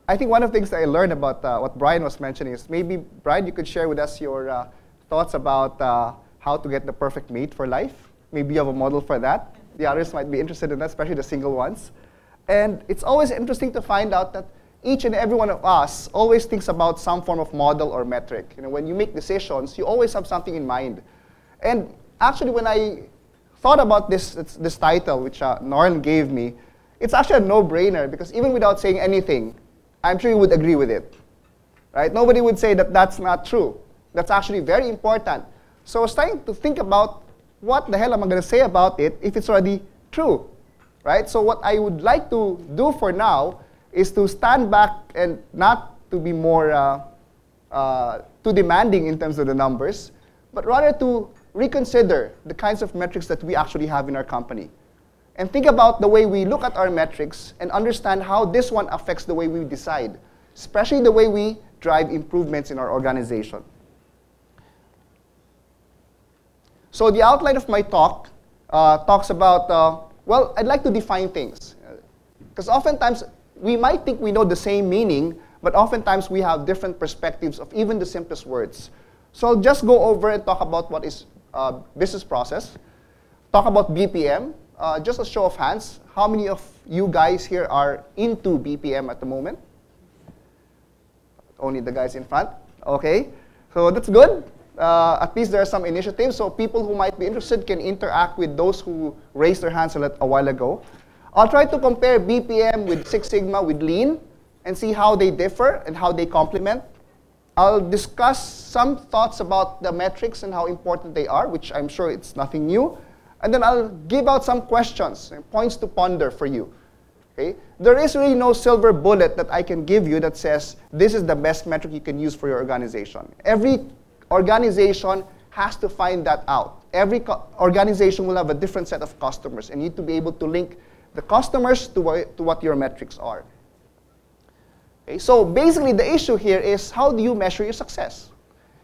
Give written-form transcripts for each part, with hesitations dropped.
I think one of the things that I learned about what Brian was mentioning is maybe, Brian, you could share with us your thoughts about how to get the perfect mate for life. Maybe you have a model for that. The others might be interested in that, especially the single ones. And it's always interesting to find out that each and every one of us always thinks about some form of model or metric. You know, when you make decisions, you always have something in mind. And actually, when I thought about this title, which Norn gave me, it's actually a no-brainer, because even without saying anything, I'm sure you would agree with it. Right? Nobody would say that that's not true. That's actually very important. So I was trying to think about what the hell am I going to say about it if it's already true. Right? So what I would like to do for now is to stand back and not to be more too demanding in terms of the numbers, but rather to reconsider the kinds of metrics that we actually have in our company. And think about the way we look at our metrics and understand how this one affects the way we decide, especially the way we drive improvements in our organization. So the outline of my talk talks about, well, I'd like to define things. Because oftentimes, we might think we know the same meaning, but oftentimes we have different perspectives of even the simplest words. So I'll just go over and talk about what is business process, talk about BPM, just a show of hands. How many of you guys here are into BPM at the moment? Only the guys in front. Okay, so that's good. At least there are some initiatives, so people who might be interested can interact with those who raised their hands a while ago. I'll try to compare BPM with Six Sigma with Lean and see how they differ and how they complement. I'll discuss some thoughts about the metrics and how important they are, which I'm sure it's nothing new. And then I'll give out some questions and points to ponder for you. Okay? There is really no silver bullet that I can give you that says this is the best metric you can use for your organization. Every organization has to find that out. Every organization will have a different set of customers, and you need to be able to link the customers to what your metrics are. Okay, so basically the issue here is how do you measure your success?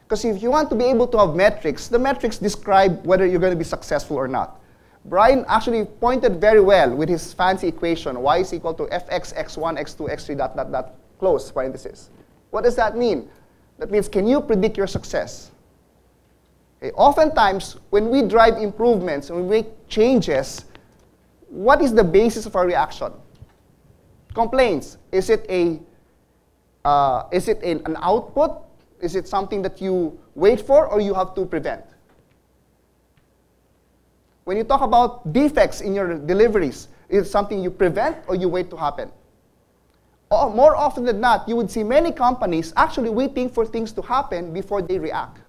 Because if you want to be able to have metrics, the metrics describe whether you're going to be successful or not. Brian actually pointed very well with his fancy equation, y is equal to fx, x1, x2, x3, dot, dot, dot, close parenthesis. What does that mean? That means, can you predict your success? Okay, oftentimes, when we drive improvements, when we make changes, what is the basis of our reaction? Complaints. Is it an output? Is it something that you wait for or you have to prevent? When you talk about defects in your deliveries, is it something you prevent or you wait to happen? Or more often than not, you would see many companies actually waiting for things to happen before they react.